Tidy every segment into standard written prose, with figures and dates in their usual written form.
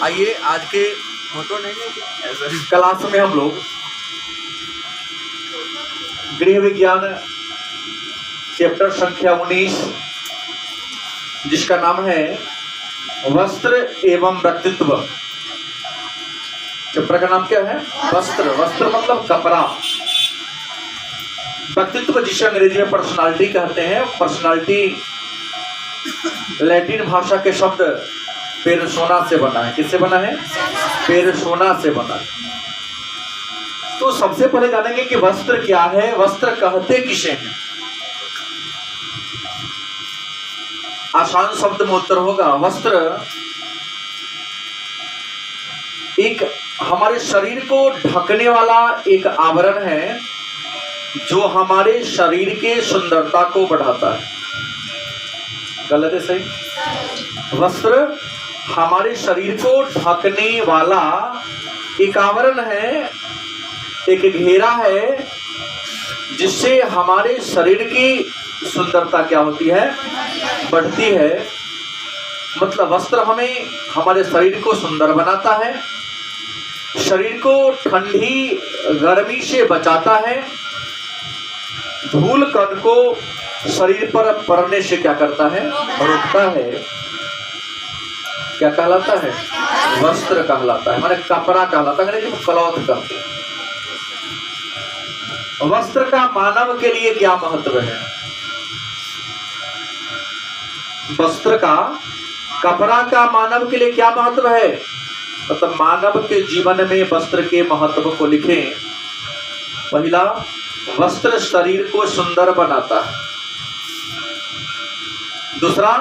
आइए आज के फोटो नहीं क्लास में हम लोग गृह विज्ञान चैप्टर संख्या 19 जिसका नाम है वस्त्र एवं व्यक्तित्व। चैप्टर का नाम क्या है? वस्त्र। वस्त्र मतलब कपड़ा। व्यक्तित्व जिसे अंग्रेजी में पर्सनालिटी कहते हैं। पर्सनालिटी लैटिन भाषा के शब्द पेरसोना से बना है। किससे बना है? पेरसोना से बना है। तो सबसे पहले जानेंगे कि वस्त्र क्या है, वस्त्र कहते किसे हैं। आसान शब्द में उत्तर होगा वस्त्र एक हमारे शरीर को ढकने वाला एक आवरण है जो हमारे शरीर के सुंदरता को बढ़ाता है। गलत है? सही। वस्त्र हमारे शरीर को ढकने वाला एक आवरण है, एक घेरा है जिससे हमारे शरीर की सुंदरता क्या होती है? बढ़ती है। मतलब वस्त्र हमें हमारे शरीर को सुंदर बनाता है, शरीर को ठंडी गर्मी से बचाता है, धूल कण को शरीर पर पड़ने से क्या करता है? रोकता है। क्या कहलाता है? वस्त्र कहलाता है, माने कपड़ा कहलाता है, अंग्रेजी में क्लॉथ कहते हैं। वस्त्र का मानव के लिए क्या महत्व है? वस्त्र का, कपड़ा का मानव के लिए क्या महत्व है? मतलब मानव के जीवन में वस्त्र के महत्व को लिखें। पहला, वस्त्र शरीर को सुंदर बनाता है। दूसरा,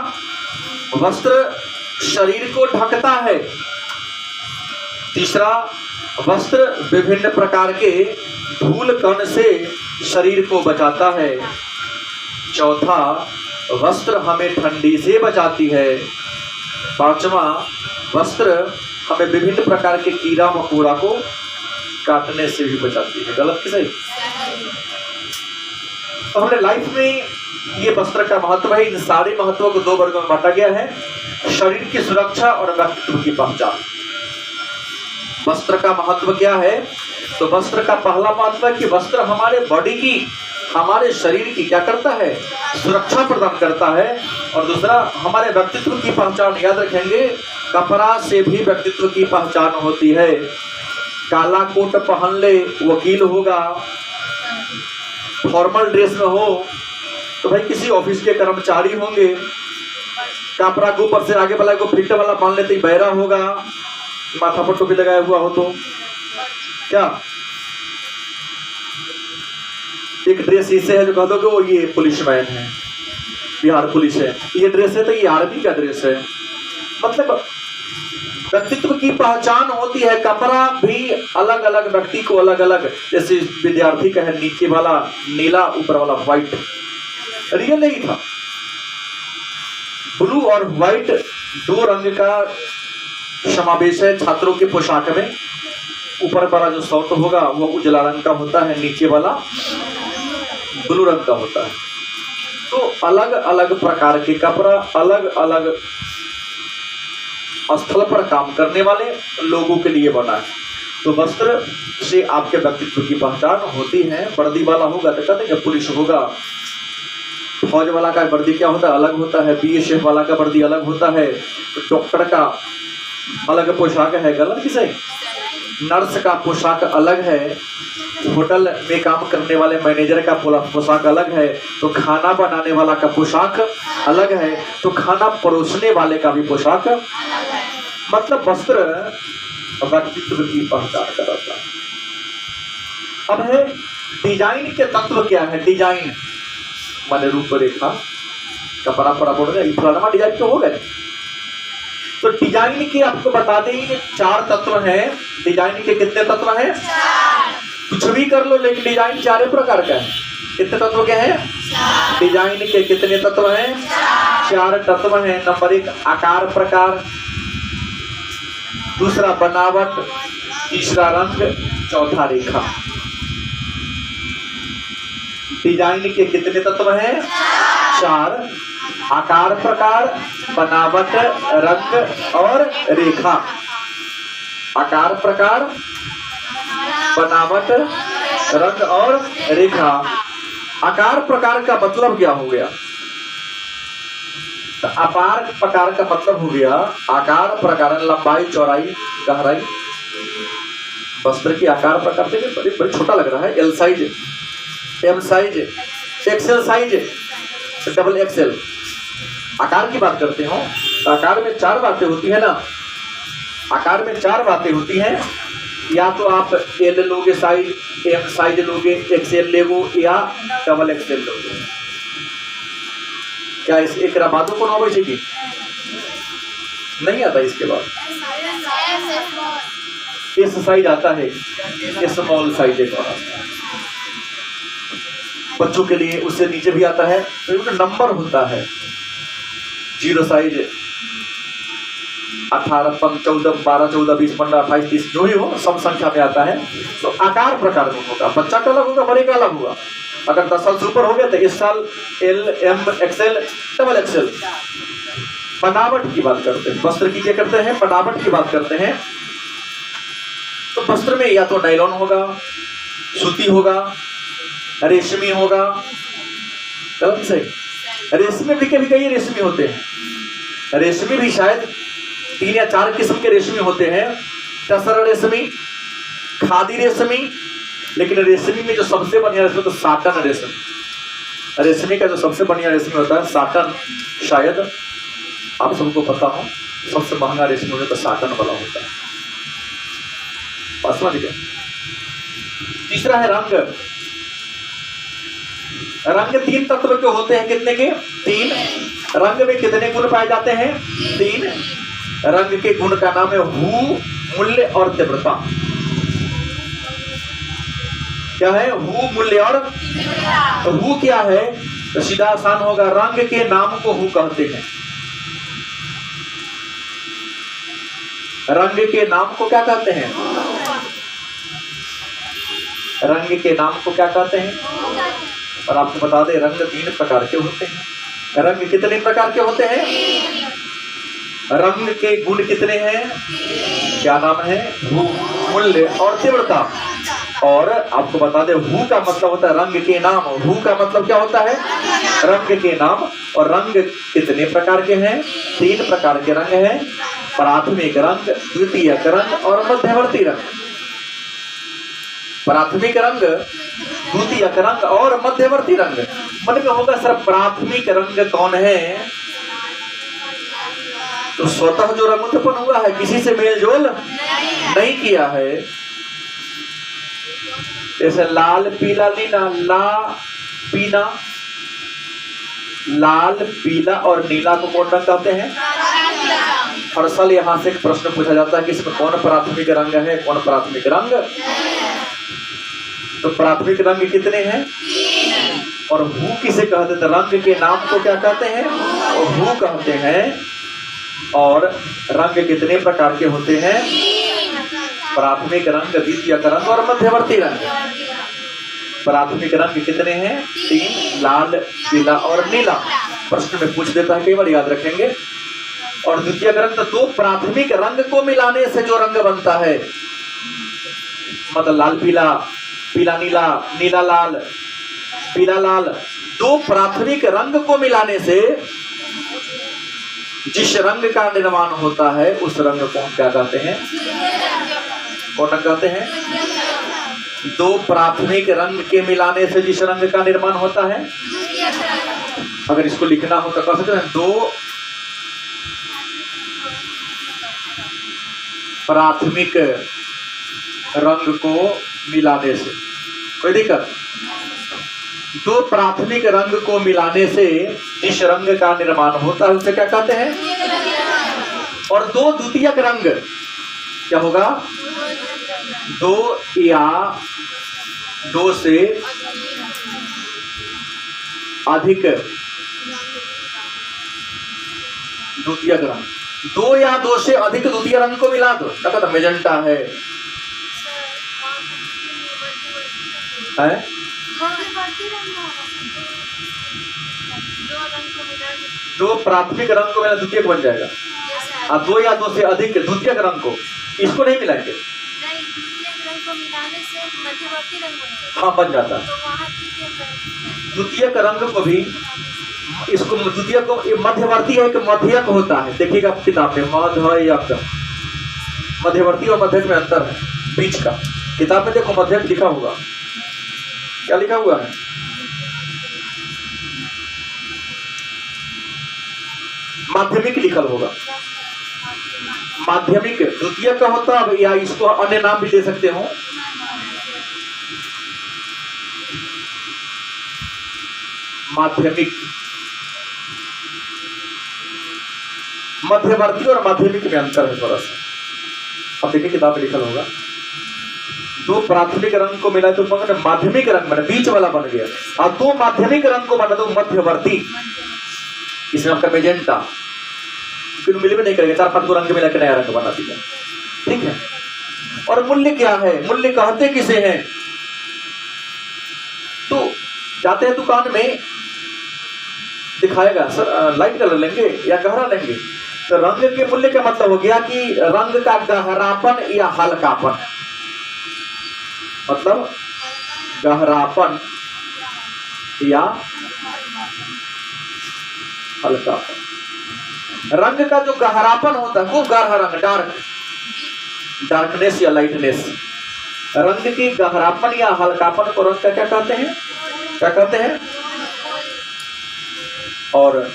वस्त्र शरीर को ढकता है। तीसरा, वस्त्र विभिन्न प्रकार के धूल कण से शरीर को बचाता है। चौथा, वस्त्र हमें ठंडी से बचाती है। पांचवा, वस्त्र हमें विभिन्न प्रकार के कीड़ा मकोड़ा को काटने से भी बचाती है। गलत कि सही? तो हमने लाइफ में ये वस्त्र का महत्व है। इन सारे महत्वों को दो वर्गों में बांटा गया है: शरीर की सुरक्षा और व्यक्तित्व की पहचान। वस्त्र का महत्व क्या है? तो वस्त्र का पहला महत्व है कि वस्त्र हमारे बॉडी की, हमारे शरीर की क्या करता है? सुरक्षा प्रदान करता है। और दूसरा, हमारे व्यक्तित्व की पहचान। याद रखेंगे, कपड़ा से भी व्यक्तित्व की पहचान होती है। काला कोट पहन ले वकील होगा, फॉर्मल ड्रेस में हो तो भाई किसी ऑफिस के कर्मचारी होंगे। कपड़ा के ऊपर से आगे वाला को फिट वाला पहन लेते ही बैरा होगा, माथा पर टोपी लगाया हुआ हो तो क्या? एक ड्रेस इसे है जो कह दो कि वो ये पुलिसमैन है, बिहार पुलिस है। ये ड्रेस है तो ये आर्मी का ड्रेस है। मतलब व्यक्तित्व की पहचान होती है। कपड़ा भी अलग अलग व्यक्ति को अलग अलग, जैसे विद्यार्थी का है नीचे वाला नीला, ऊपर वाला व्हाइट। रियल नहीं था। ब्लू और व्हाइट दो रंग का समावेश है छात्रों के पोशाक में। ऊपर वाला जो शर्ट होगा वो उजला रंग का होता है, नीचे वाला ब्लू रंग का होता है। तो अलग अलग प्रकार के कपड़ा अलग अलग स्थल पर काम करने वाले लोगों के लिए बना है। तो वस्त्र से आपके व्यक्तित्व की पहचान होती है। वर्दी वाला होगा तो कहते हैं पुलिस होगा, फौज वाला का वर्दी क्या होता है? अलग होता है। बीएसएफ वाला का वर्दी अलग होता है। डॉक्टर का अलग पोशाक है। गलत कि सही? नर्स का पोशाक अलग है। होटल में काम करने वाले मैनेजर का पोशाक अलग है। तो खाना बनाने वाला का पोशाक अलग है। तो खाना परोसने वाले का भी पोशाक। मतलब वस्त्र व्यक्तित्व की पहचान कराता है। अब है डिजाइन के तत्व क्या है? डिजाइन माने रूपरेखा। कपड़ा पड़ा बोल रहे फलाना डिजाइन क्यों होगा? तो डिजाइन के आपको बता दें 4 तत्व हैं। डिजाइन के कितने तत्व हैं? 4। कुछ भी कर लो लेकिन डिजाइन 4 प्रकार का है। कितने तत्व के हैं? 4। डिजाइन के कितने तत्व हैं? 4 तत्व हैं। नंबर 1 आकार प्रकार, दूसरा बनावट, तीसरा रंग, चौथा रेखा। डिजाइन के कितने तत्व हैं? 4। आकार प्रकार, बनावट, रंग और रेखा। आकार, प्रकार, बनावट, रंग और रेखा। आकार प्रकार का मतलब क्या हो गया? तो अपार प्रकार का मतलब हो गया आकार प्रकार, लंबाई, चौड़ाई, गहराई। वस्त्र की आकार प्रकार से बड़ी छोटा लग रहा है। L size, M size, XL size, double XL. आकार की बात करते हो तो आकार में 4 बातें होती है ना। आकार में 4 बातें होती हैं। या तो आप एल लोगे साइज, एम साइज लोगे, एक्सेल लोगे या डबल एक्सेल लोगे। क्या इस एक बातों को ना बचे कि नहीं आता? इसके बाद एस साइज आता है, स्मॉल साइज एक और बच्चों के लिए, उससे नीचे भी आता है। तो नंबर होता है 0 साइज, 18, 14, 12, 14, 20, 15, 28, 30 जो ही हो सम संख्या में आता है। तो आकार प्रकार में होगा, बच्चा का अलग होगा, बड़े का अलग होगा। अगर 10 साल से ऊपर हो गया तो इस साल L, M, XL, double XL. बनावट की बात करते हैं, वस्त्र की क्या करते हैं? बनावट की बात करते हैं। तो वस्त्र में या तो नायलॉन होगा, सूती होगा, रेशमी होगा। गलत से रेशमी भी कभी रेशमी होते हैं। रेशमी भी शायद 3 या 4 किस्म के रेशमी होते हैं। टसर रेशमी, खादी रेशमी, लेकिन रेशमी में जो सबसे बढ़िया रेशमी तो साटन रेशमी। रेशमी का जो सबसे बढ़िया रेशमी होता है साटन। शायद आप सबको पता हो सबसे महंगा रेशमी होता है साटन वाला होता है। समझ गए? तीसरा है रंग। रंग 3 तत्व के होते हैं। कितने के? 3। रंग में कितने गुण पाए जाते हैं? 3। रंग के गुण का नाम है हु, मूल्य और तीव्रता। क्या है? हु, मूल्य और तो हु क्या है? तो सीधा आसान होगा, रंग के नाम को हु कहते हैं। रंग के नाम को क्या कहते हैं? रंग के नाम को क्या कहते हैं? और आपको बता दें रंग 3 प्रकार के होते हैं। रंग कितने प्रकार के होते हैं? रंग के गुण कितने हैं? क्या नाम है? हु, मूल्य और तीव्रता। और आपको बता दें हु का मतलब होता है रंग के नाम। हु का मतलब क्या होता है? रंग के नाम। और रंग कितने प्रकार के हैं? 3 प्रकार के रंग हैं। प्राथमिक रंग, द्वितीयक रंग और मध्यवर्ती रंग। प्राथमिक रंग, द्वितीयक रंग और मध्यवर्ती रंग। मन में होगा सर प्राथमिक रंग कौन है? तो स्वतः जो रंग उत्पन्न हुआ है, किसी से मेल जोल नहीं किया है। जैसे लाल, पीला, नीला। ला, पीला, लाल, पीला और नीला को कौन रंग कहते हैं? हर साल यहाँ से एक प्रश्न पूछा जाता है कि इसमें कौन प्राथमिक रंग है, कौन प्राथमिक रंग? तो प्राथमिक रंग कितने हैं? 3। और हु किसे कहते हैं? रंग के नाम को क्या कहते हैं? और हु कहते हैं। और रंग कितने प्रकार के होते हैं? 3। प्राथमिक रंग, द्वितीयक रंग और मध्यवर्ती रंग। प्राथमिक रंग कितने हैं? 3। लाल, पीला और नीला। प्रश्न में पूछ देता है, कई बार याद रखेंगे। और द्वितीयक रंग तो 2 प्राथमिक रंग को मिलाने से जो रंग बनता है, मतलब लाल पीला, पीला नीला, नीला लाल, पीला लाल, 2 प्राथमिक रंग को मिलाने से जिस रंग का निर्माण होता है उस रंग को हम क्या कहते हैं? कौन रंग कहते हैं? 2 प्राथमिक रंग के मिलाने से जिस रंग का निर्माण होता है, अगर इसको लिखना हो तो कह सकते हैं 2 प्राथमिक रंग को मिलाने से। कोई दिक्कत? 2 प्राथमिक रंग को मिलाने से जिस रंग का निर्माण होता है उसे क्या कहते हैं? और 2 द्वितीयक रंग क्या होगा? 2 या 2 से अधिक द्वितीयक रंग। 2 या 2 से अधिक द्वितीय रंग को मिला दो, क्या कहते हैं? मेजेंटा है, 2 प्राथमिक रंग को मिला द्वितीयक बन जाएगा। और 2 या 2 से अधिक द्वितीयक रंग को, इसको नहीं मिलाएंगे। नहीं, द्वितीयक रंग को मिलाने से मध्यवर्ती रंग बनेगा। हाँ, बन जाता है। तो वहाँ द्वितीयक रंग, द्वितीयक रंग को भी, इसको द्वितीयक को, ये मध्यवर्ती है कि मध्यक होता है। देखिएगा किताब में मध्यक, मध्यवर्ती और मध्यक में अंतर है बीच का। किताब में देखो मध्यक लिखा होगा, क्या लिखा हुआ है? माध्यमिक लिखल होगा। माध्यमिक द्वितीयक का होता है, या इसको अन्य नाम भी दे सकते हो, माध्यमिक। मध्यवर्ती और माध्यमिक में अंतर है थोड़ा सा। अब देखिए किताब में लिखल होगा, 2 प्राथमिक रंग को मिला तो माध्यमिक रंग बना, बीच वाला बन गया। और 2 माध्यमिक रंग को बना तो मध्यवर्ती। इसमें आपका मेजेंटा मिल भी नहीं करेगा, 4-5 रंग मिला के नया रंग बना दिया, ठीक है। और मूल्य क्या है, मूल्य कहते किसे हैं? तो जाते हैं दुकान में, दिखाएगा सर लाइट कलर लेंगे या गहरा लेंगे। तो रंग के मूल्य का मतलब हो गया कि रंग का गहरापन या हल्कापन, मतलब गहरापन या हल्कापन। रंग का जो गहरापन होता है, खूब गाढ़ा रंग, डार्कनेस या लाइटनेस, रंग की गहरापन या हल्कापन को रंग का क्या कहते हैं? क्या कहते हैं? और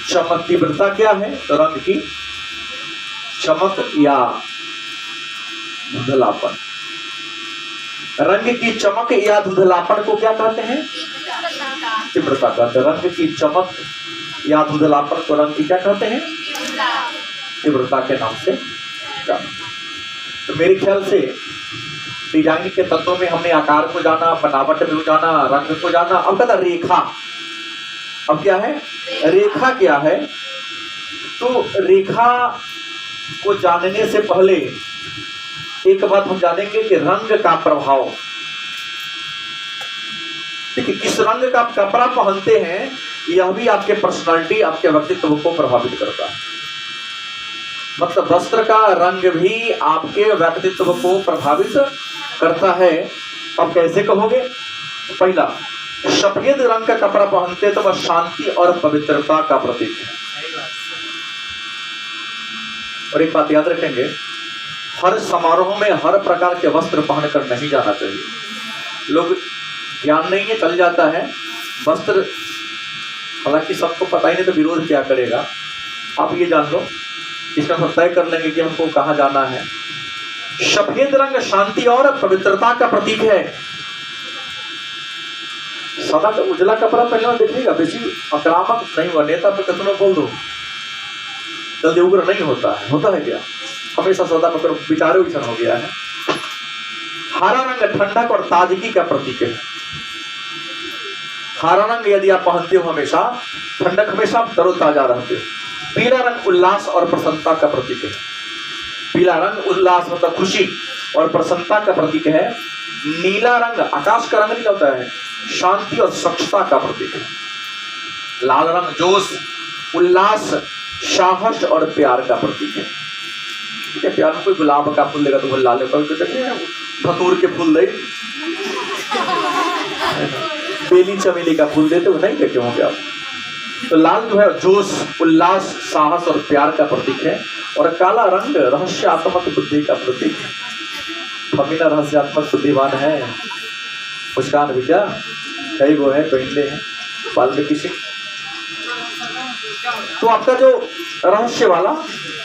चमक तीव्रता क्या है? तो रंग की चमक या धुंधलापन। रंग की चमक या धुंधलापन को क्या कहते हैं? तीव्रता कहते हैं। रंग की चमक या धुंधलापन को रंग की क्या कहते हैं? तीव्रता के नाम से जाना। तो मेरे ख्याल से डिजाइन के तत्वों में हमने आकार को जाना, बनावट को जाना, रंग को जाना। अब कहता रेखा, अब क्या है? रेखा क्या है? तो रेखा को जानने से पहले एक बात हम जानेंगे कि रंग का प्रभाव। देखिए, किस रंग का आप कपड़ा पहनते हैं, यह भी आपके पर्सनालिटी, आपके व्यक्तित्व को प्रभावित करता है। मतलब वस्त्र का रंग भी आपके व्यक्तित्व को प्रभावित करता है। अब कैसे कहोगे? पहला, सफेद रंग का कपड़ा पहनते तो वह शांति और पवित्रता का प्रतीक है। और एक बात याद रखेंगे, हर समारोह में हर प्रकार के वस्त्र पहनकर नहीं जाना चाहिए। लोग ज्ञान नहीं है, चल जाता है वस्त्र, हालांकि सबको पता ही नहीं तो विरोध क्या करेगा। आप ये जान लो, इसमें हम तय कर लेंगे कि हमको कहाँ जाना है। सफेद रंग शांति और पवित्रता का प्रतीक है। सादा का उजला कपड़ा पहनना देखिएगा, बेसी आक्रामक नहीं हुआ, नेता पे कितना बोल दो जल्दी उग्र नहीं होता है। होता है क्या? हमेशा सादा पकड़ विचारे उछन हो गया है। हरा रंग ठंडक और ताजगी का प्रतीक है। हरा रंग यदि आप पहनते हो हमेशा ठंडक, हमेशा तरोताजा रहते हो। पीला रंग उल्लास और प्रसन्नता का प्रतीक है। पीला रंग उल्लास मतलब खुशी और प्रसन्नता का प्रतीक है। नीला रंग आकाश का रंग नहीं होता है, शांति और स्वच्छता का प्रतीक है। लाल रंग जोश, उल्लास, साहस और प्यार का प्रतीक है। ठीक है, प्यार में कोई गुलाब का फूल देगा तो वो लाल, धतूर के फूल दे, बेली चमेली का फूल देते वो नहीं देते होंगे आप। तो लाल जो है जोश, उल्लास, साहस और प्यार का प्रतीक है। और काला रंग रहस्यात्मक बुद्धि का प्रतीक है। हमीना रहस्यात्मक बुद्धिमान है। मुस्कान भी क्या कई वो है, पहले हैं वाल्मीकि सिंह। तो आपका जो रहस्य वाला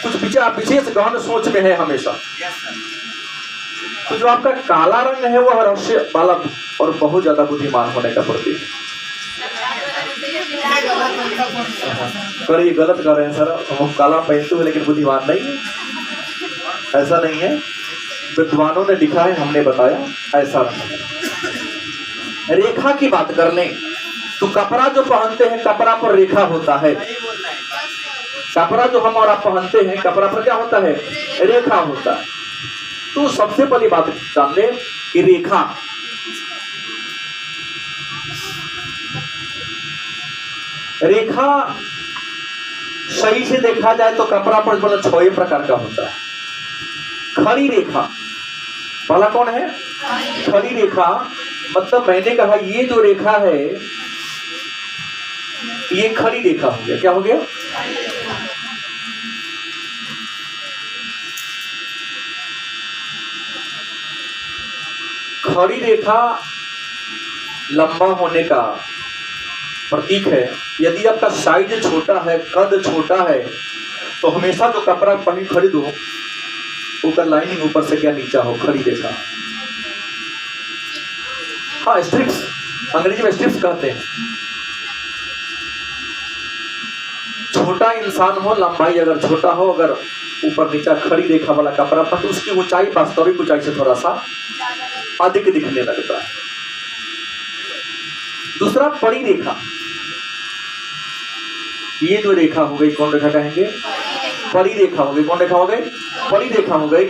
कुछ विशेष गहन सोच में है हमेशा। तो जो आपका काला रंग है वो रहस्य वाला और बहुत ज्यादा बुद्धिमान होने का प्रतीक है। कर ये गलत कर रहे हैं सर, हम काला पहनते हुए लेकिन बुद्धिमान नहीं है, ऐसा नहीं है। विद्वानों ने लिखा है, हमने बताया ऐसा रंग। रेखा की बात कर लें तो कपड़ा जो पहनते हैं कपड़ा पर रेखा होता है। कपड़ा जो हम और आप पहनते हैं कपड़ा पर क्या होता है? रेखा होता है। तो सबसे पहली बात जान ले कि रेखा सही से देखा जाए तो कपड़ा पर मतलब 6 प्रकार का होता है। खड़ी रेखा वाला कौन है? खड़ी रेखा मतलब मैंने कहा ये जो रेखा है ये खड़ी रेखा हो गया। क्या हो गया? खड़ी रेखा लंबा होने का प्रतीक है। यदि आपका साइज छोटा है, कद छोटा है, तो हमेशा जो कपड़ा पहन खरीदो ऊपर लाइनिंग ऊपर से क्या नीचा हो, खड़ी रेखा। हाँ, स्ट्रिप्स, अंग्रेजी में स्ट्रिप्स कहते हैं। छोटा इंसान हो, लंबाई अगर छोटा हो, अगर ऊपर नीचा खड़ी रेखा वाला कपड़ा पहन तो उसकी ऊंचाई वास्तविक ऊंचाई से थोड़ा सा अधिक दिखने लगता है। दूसरा पड़ी रेखा, ये जो रेखा हो गई कौन रेखा कहेंगे? पड़ी रेखा हो गई। कौन रेखा हो गई? पड़ी रेखा हो गई।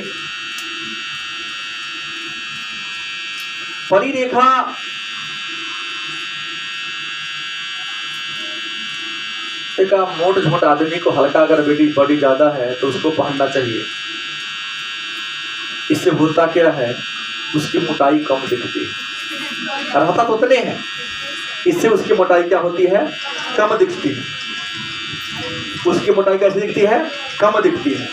पड़ी रेखा एक मोट झोट आदमी को हल्का अगर बॉडी ज्यादा है तो उसको पहनना चाहिए। इससे होता क्या है, उसकी मोटाई कम दिखती है। रहता तो उतने हैं, इससे उसकी मोटाई क्या होती है? कम दिखती है। उसकी मोटाई कैसे दिखती है? कम दिखती है।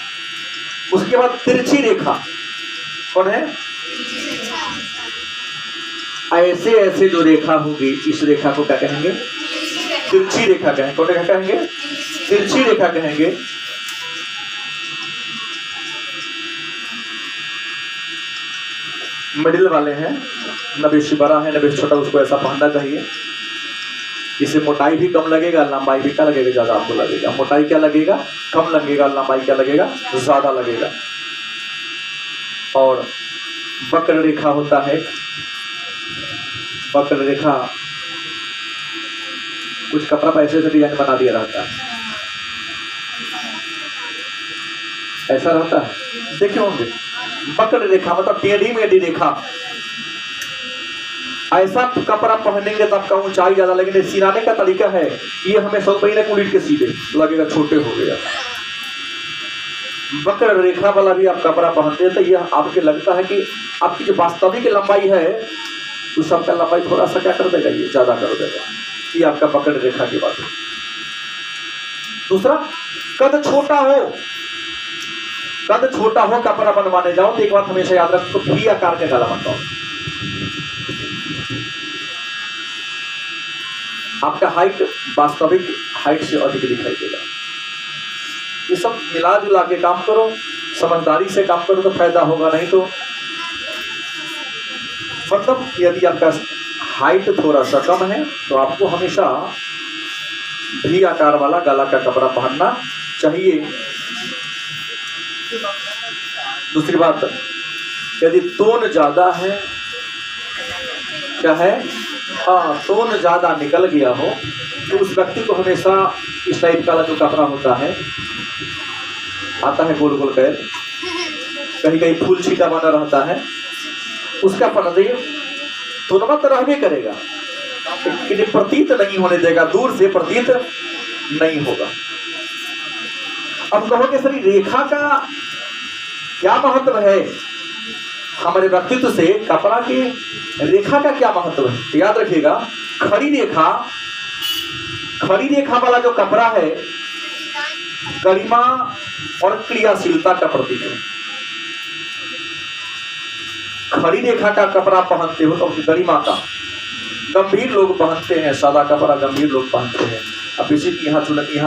उसके बाद तिरछी रेखा कौन है? ऐसे ऐसे जो रेखा होगी इस रेखा को क्या कहेंगे? तिरछी रेखा कहेंगे। कौन रेखा कहेंगे? तिरछी रेखा कहेंगे। मिडिल वाले हैं, न बेशी बड़ा है न बेशी छोटा, उसको ऐसा पहनना चाहिए। इससे मोटाई भी कम लगेगा, लंबाई भी क्या लगेगा? ज्यादा आपको लगेगा। मोटाई क्या लगेगा? कम लगेगा, लंबाई क्या लगेगा? ज्यादा लगेगा। और वक्र रेखा होता है। वक्र रेखा कुछ कपड़ा पर ऐसे डिजाइन बना दिया रहता है, ऐसा रहता है, देखे होंगे। वक्र रेखा मतलब टेढ़ी मेढ़ी रेखा। ऐसा कपड़ा पहनेंगे तो आपका ऊंचाई ज्यादा लगेगी। सिराने का तरीका है ये, हमें सब पहले उलट के सीधे लगेगा, छोटे हो गया। वक्र रेखा वाला भी आप कपड़ा पहनते हैं तो यह आपके लगता है कि आपकी जो वास्तविक लंबाई है उस सबका लंबाई थोड़ा सा क्या कर देगा, ये ज्यादा कर देगा। ये आपका वक्र रेखा की बात है। दूसरा, कद छोटा हो। कद छोटा हो कपड़ा बनवाने जाओ तो एक बात हमेशा याद रखो, वी आकार का गला बनवाओ। आपका हाइट वास्तविक हाइट से अधिक दिखाई देगा। ये सब मिला जुला के काम करो, समझदारी से काम करो तो फायदा होगा। नहीं तो मतलब यदि आपका हाइट थोड़ा सा कम है तो आपको हमेशा भी आकार वाला गला का कपड़ा पहनना चाहिए। दूसरी बात, यदि तोन ज्यादा है, क्या है? हाँ, तोन ज्यादा निकल गया हो तो उस व्यक्ति को हमेशा इस टाइप का जो कपड़ा होता है, आता है गोल गोल कर, कहीं कहीं फूल छीटा बना रहता है, उसका पहनते तोनमा तो रहबे करेगा लेकिन प्रतीत नहीं होने देगा, दूर से प्रतीत नहीं होगा। अब कहोगे सर रेखा का क्या महत्व है हमारे व्यक्तित्व से? कपड़ा की रेखा का क्या महत्व है? तो याद रखिएगा, खड़ी रेखा वाला जो कपड़ा है गरिमा और क्रियाशीलता का प्रतीक है। खड़ी रेखा का कपड़ा पहनते हो तो गरिमा का। गंभीर लोग पहनते हैं सादा कपड़ा, गंभीर लोग पहनते हैं। अब किसी की यहाँ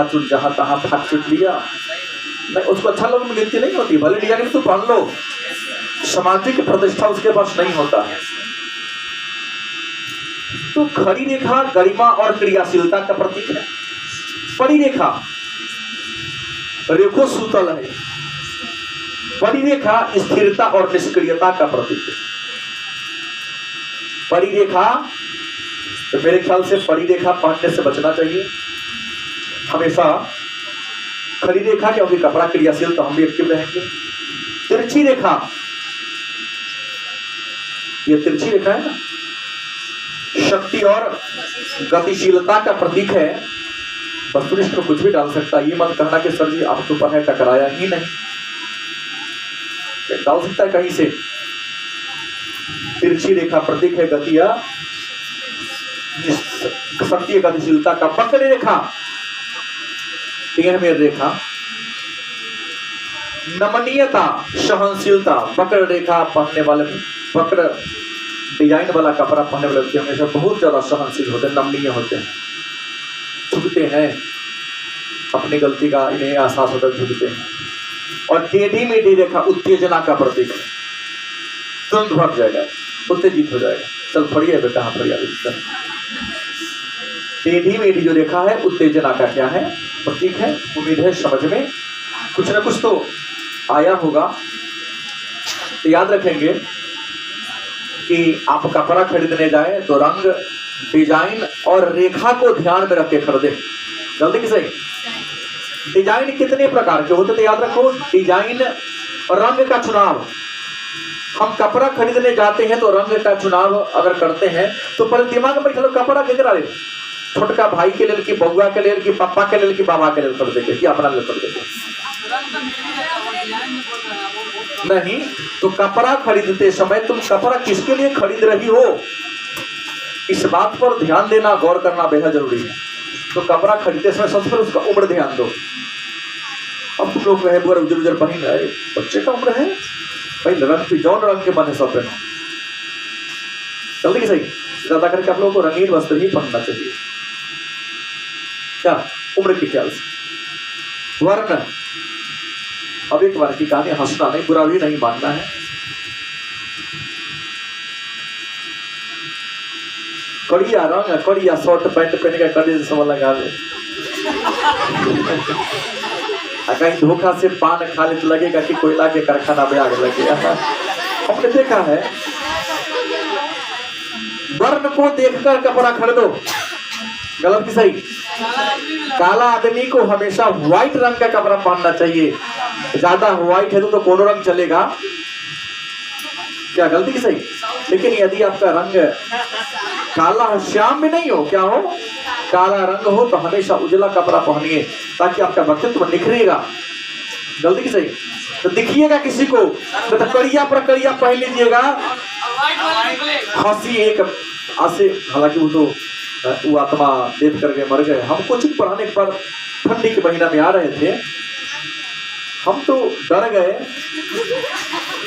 चुन जहाँ तहाँ फाट चुट लिया, नहीं उसको अच्छा लोग में गिनती नहीं होती। भले डिजाइन तो पहन लो, सामाजिक प्रतिष्ठा उसके पास नहीं होता है। तो खड़ी रेखा गरिमा और क्रियाशीलता का प्रतीक है। पड़ी रेखा रेखो सूतल है। पड़ी रेखा स्थिरता और निष्क्रियता का प्रतीक है। पड़ी रेखा, तो मेरे ख्याल से पड़ी रेखा पहनने से बचना चाहिए हमेशा। खड़ी रेखा क्योंकि कपड़ा क्रियाशील तो हम भी एक्टिव रहेंगे। तिरछी रेखा, ये तिरछी रेखा है ना, शक्ति और गतिशीलता का प्रतीक है। वस्तुनिष्ठ में कुछ भी डाल सकता है। ये मत कहना कि सर जी आपके ऊपर है, टकराया ही नहीं, डाल सकता है कहीं से। तिरछी रेखा प्रतीक है गतिया, शक्ति गतिशीलता का। वक्र रेखा, 13 में रेखा नमनीयता, सहनशीलता। वक्र रेखा पहनने वाले, वक्र डिजाइन वाला कपड़ा पहनने वाले व्यक्ति हमेशा बहुत ज्यादा सहनशील होते हैं, नमनीय होते हैं, झुकते हैं, अपनी गलती का इन्हें एहसास होता है, झुकते हैं। और टेढ़ी मेढ़ी रेखा उत्तेजना का प्रतीक है, तुरंत भर जाएगा, उत्तेजित हो जाएगा। चल फड़िए बेटा, कहाँ फड़िया? टेढ़ी मेढ़ी जो रेखा है उत्तेजना का क्या है? प्रतीक है। उम्मीद है समझ में कुछ ना कुछ तो आया होगा। तो याद रखेंगे कि आप कपड़ा खरीदने जाए तो रंग, डिजाइन और रेखा को ध्यान में रख के खरीदे। जल्दी की सही। डिजाइन कितने प्रकार के होते तो याद रखो। डिजाइन और रंग का चुनाव, हम कपड़ा खरीदने जाते हैं तो रंग का चुनाव अगर करते हैं तो पर दिमाग में चलो कपड़ा केकरा ले, छोटका भाई के लेल, कि बउआ के लेल, कि पापा के लेल, कि बाबा के लेल खरीदे के, कि अपना लेल खरीदे के? नहीं। तो कपड़ा खरीदते समय तुम कपड़ा किसके लिए खरीद रही हो, इस बात पर ध्यान देना, गौर करना बेहद जरूरी है। तो कपड़ा खरीदते समय सबसे पहले उसका उम्र ध्यान दो। अब तुम लोग कहे पूरा उजर उजर पहन रहे, बच्चे का उम्र है भाई, रंग भी जौन रंग के बने सब पहनो। जल्दी की सही। ज्यादा करके आप लोगों को रंगीन वस्त्र ही पहनना चाहिए, क्या उम्र के ख्याल से। वर्ण, अब एक बार की कहानी, हंसना नहीं, बुरा भी नहीं मानना है। कड़िया रंग, कड़िया शर्ट पैंट पहन के कड़िया सब लगावे, कहीं धोखा से पान खा ले तो लगेगा कि कोयला के कारखाना में आग लगे। हमने देखा है। वर्ण को देखकर कपड़ा खरीदो। गलत की सही? काला आदमी को हमेशा व्हाइट रंग का कपड़ा पहनना चाहिए। ज्यादा व्हाइट है तो कोनो रंग चलेगा क्या? गलती की सही? लेकिन यदि आपका रंग काला हो, श्याम में नहीं हो, क्या हो, काला रंग हो, तो हमेशा उजला कपड़ा पहनिए ताकि आपका व्यक्तित्व निखरेगा। गलती की सही? तो दिखिएगा किसी को, तो कड़िया पर कड़िया पहन लीजिएगा, हंसी एक आसे। हालांकि वो आत्मा देव करके मर गए। हम कोचिंग पढ़ाने पर ठंडी के महीना में आ रहे थे, हम तो डर गए।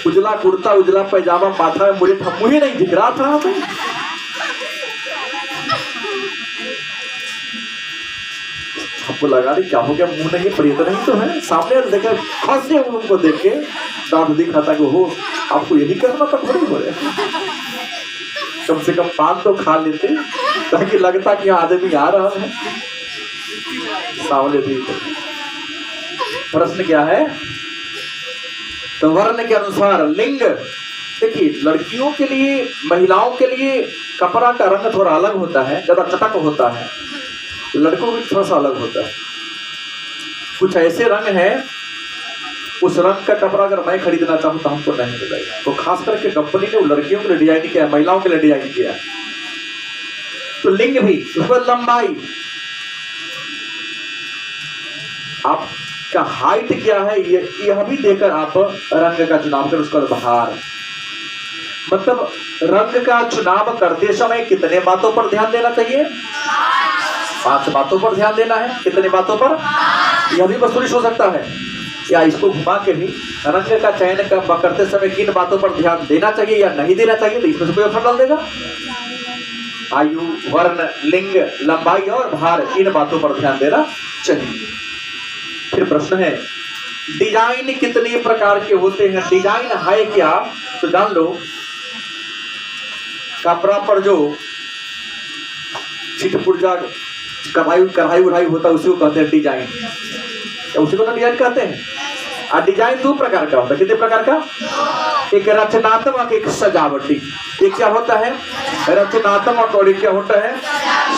उजला कुर्ता, उजला पैजामा, माथा में मुझे नहीं दिख रहा था हमें। हमको लगा रही क्या हो गया, मुंह नहीं, प्रेत नहीं तो है। सामने देखा, हंसे उनको देख के दांत दिखाता कि हो आपको यही करना था, थोड़ी हो रहे। कम से कम पान तो खा लेते ताकि लगता कि आदमी आ रहा है। सावले भी। प्रश्न क्या है? तो वर्ण के अनुसार लिंग। देखिए, लड़कियों के लिए, महिलाओं के लिए कपड़ा का रंग थोड़ा अलग होता है, ज्यादा चटक होता है। लड़कों भी थोड़ा सा अलग होता है। कुछ ऐसे रंग हैं, उस रंग का कपड़ा अगर मैं खरीदना चाहूँ तो हमको नहीं मिलेगा। तो खास करके कंपनी ने लड़कियों के लिए डिजाइन किया है, महिलाओं के लिए डिजाइन किया है। तो लिंग भी, उसके बाद लंबाई, आपका हाइट क्या है, यह भी देकर आप रंग का चुनाव करें। उसका भार, मतलब रंग का चुनाव करते समय कितने बातों पर ध्यान देना चाहिए? 5 बातों पर ध्यान देना है। कितने बातों पर? यह भी वस्तुनिष्ठ हो सकता है, या इसको घुमा के भी रंग का चयन करते समय किन बातों पर ध्यान देना चाहिए या नहीं देना चाहिए, तो इसमें से कोई ऑप्शन डाल देगा। आयु, वर्ण, लिंग, लंबाई और भार, इन बातों पर ध्यान देना चाहिए। फिर प्रश्न है, डिजाइन कितने प्रकार के होते हैं? डिजाइन है क्या? तो जान लो, कपड़ा पर जो छिटपुर्जा कढ़ाई उढ़ाई होता है उसी को कहते हैं डिजाइन, उसी को ना डिजाइन कहते हैं। और डिजाइन 2 प्रकार का होता है। कितने प्रकार का? एक रचनात्मक, एक सजावटी। एक क्या होता है? रचनात्मक, और एक क्या होता है?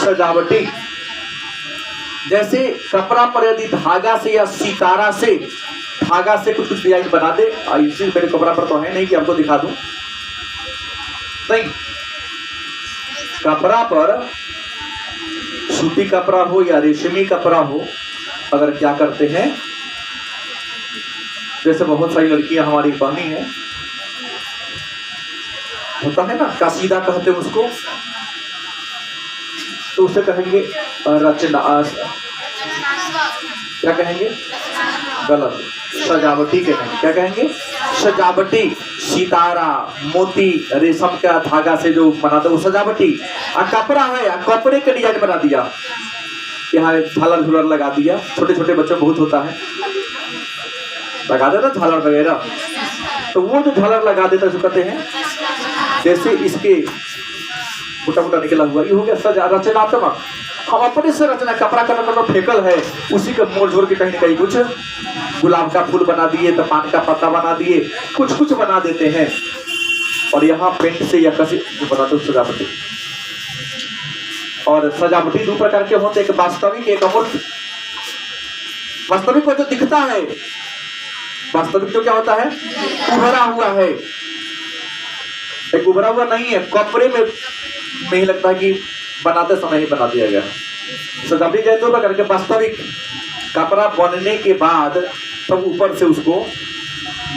सजावटी। जैसे कपड़ा पर यदि धागा से या सितारा से, धागा से कुछ कुछ डिजाइन बना दे, इसी मेरे कपड़ा पर तो है नहीं कि आपको दिखा दूं, नहीं, कपड़ा पर सूती कपड़ा हो या रेशमी कपड़ा हो, अगर क्या करते हैं, जैसे बहुत सारी लड़कियां हमारी बहनी हैं, होता है ना कसीदा कहते हैं उसको, तो उसे कहेंगे रचना, क्या कहेंगे, गलत, सजावटी कहेंगे। क्या कहेंगे, सजावटी। सितारा, मोती, रेशम का धागा से जो बनाते वो सजावटी। और कपड़ा है, कपड़े का डिजाइन बना दिया, यहाँ झालर झूलर लगा दिया, छोटे छोटे बच्चों बहुत होता है, लगा देता झालर वगैरह, तो वो जो झालर लगा देता है कहते हैं, जैसे इसके मोटा मोटा निकला हुआ, ये हो गया सजा, रचनात्मक। हम अपने से रचना, कपड़ा का मतलब फेकल है, उसी का मोड़ झोड़ के कहीं न कहीं कुछ गुलाब का फूल बना दिए, तो पान का पत्ता बना दिए, कुछ कुछ बना देते हैं। और यहाँ पेंट से या कसी बनाते हैं सजावटी। और सजावटी दो प्रकार के होते हैं, एक वास्तविक, एक अमूर्त। वास्तविक को जो दिखता है, वास्तविक जो क्या होता है, उभरा हुआ है, एक उभरा हुआ नहीं है, कपड़े में ही लगता है कि बनाते समय ही बना दिया गया। सजावटी जैसे दो प्रकार के, वास्तविक कपड़ा बनने के बाद तब ऊपर से उसको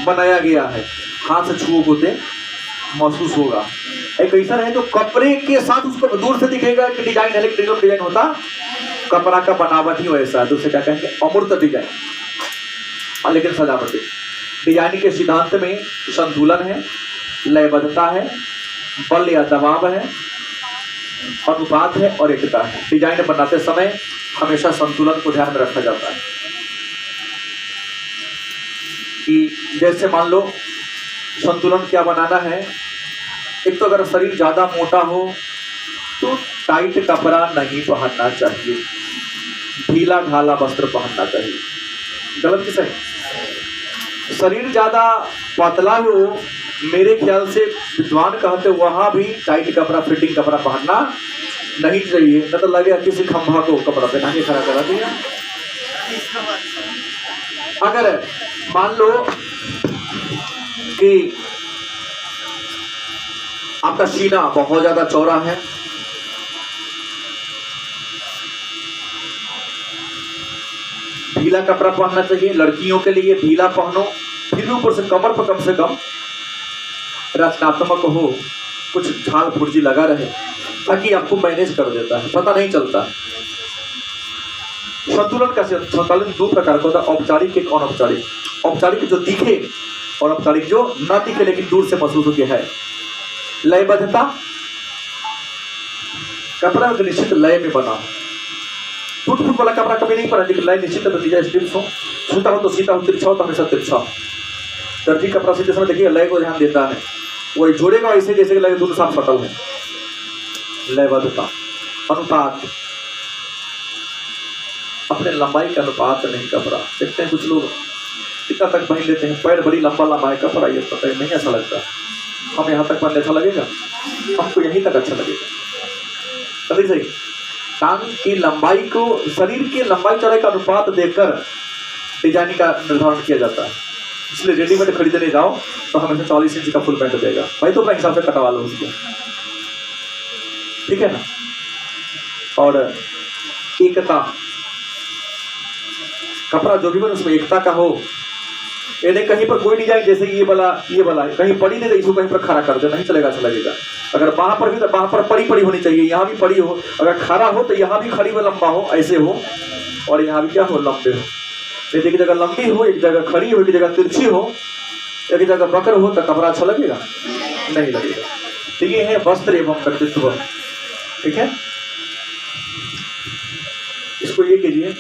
बनाया गया है, हाथ से छुओ होते महसूस होगा। एक ऐसा है जो कपड़े के साथ उसको दूर से दिखेगा कि डिजाइन है, लेकिन डिजाइन होता कपड़ा का बनावट ही वैसा है, तो उसे क्या कहेंगे, अमूर्त डिजाइन। लेकिन सजावटी डिजाइन के सिद्धांत में संतुलन है, लयबद्धता है, बल या दबाव है, अनुपात है और एकता है। डिजाइन बनाते समय हमेशा संतुलन को ध्यान में रखा जाता है कि जैसे मान लो संतुलन क्या बनाना है, एक तो अगर शरीर ज़्यादा मोटा हो तो टाइट कपड़ा नहीं पहनना चाहिए, ढीला ढाला वस्त्र पहनना चाहिए। गलत कि सही? शरीर ज़्यादा पतला हो, मेरे ख्याल से विद्वान कहते वहाँ भी टाइट कपड़ा, फिटिंग कपड़ा पहनना नहीं चाहिए, न तो लगे किसी खंभा को कपड़ा पहना के खड़ा करा दिया। अगर मान लो कि आपका सीना बहुत ज्यादा चौड़ा है, ढीला कपड़ा पहनना चाहिए। लड़कियों के लिए ढीला पहनो, फिर भी ऊपर से कमर पर कम से कम रचनात्मक हो, कुछ झाल फुर्जी लगा रहे, ताकि आपको मैनेज कर देता है, पता नहीं चलता। संतुलन का संतुलन दो प्रकार का होता है, औपचारिक एक अनौपचारिक। औपचारिक जो दिखे और औपचारिक जो न दिखे लेकिन दूर से महसूस होती है। लयबद्धता, कपड़ा एक निश्चित लय में बना हो, टूट फूट वाला कपड़ा कभी नहीं पड़ा, लेकिन लय निश्चित नतीजा स्थिर हो, सूता हो तो सीता हो, तिरछा हो तो हमेशा तिरछा हो। दर्जी कपड़ा सीते समय देखिए लय को ध्यान देता है, वही जोड़ेगा ऐसे जैसे लगे दोनों साथ सटल है। लयबद्धता, अनुपात, अपने लंबाई का अनुपात नहीं कपड़ा। देखते हैं कुछ लोग इतना तक पहन लेते हैं, पैर बड़ी लंबा लंबा है, कपड़ा ये पता नहीं अच्छा लगता, हम यहाँ तक पहनने अच्छा लगेगा, हमको यहीं तक अच्छा लगेगा। कभी सही टांग की लंबाई को शरीर की लंबाई चौड़ाई का अनुपात देखकर डिजाइनिंग का निर्धारण किया जाता है। इसलिए रेडीमेड खरीदने जाओ तो हमेशा 40 इंच का फुल पैंट देगा भाई, तो अपने हिसाब से कटवा लो उसको, ठीक है ना। और एकता, कपड़ा जो भी बने उसमें एकता का हो, यानी कहीं पर कोई डिजाइन जैसे ये वाला कहीं पड़ी नहीं, तो इसको कहीं पर खड़ा कर दे, नहीं चलेगा, अच्छा लगेगा। अगर वहां पर भी तो वहां पर पड़ी होनी चाहिए, यहाँ भी पड़ी हो, अगर खड़ा हो तो यहाँ भी खड़ी हो, लंबा हो, ऐसे हो, और यहाँ भी क्या हो, लंबे हो। यदि एक जगह लंबी हो, एक जगह खड़ी हो, एक जगह तिरछी हो, एक जगह बकर हो, तो कपड़ा अच्छा लगेगा, नहीं लगेगा। तो ये है वस्त्र एवं व्यक्तित्व, ठीक है। इसको ये कीजिए,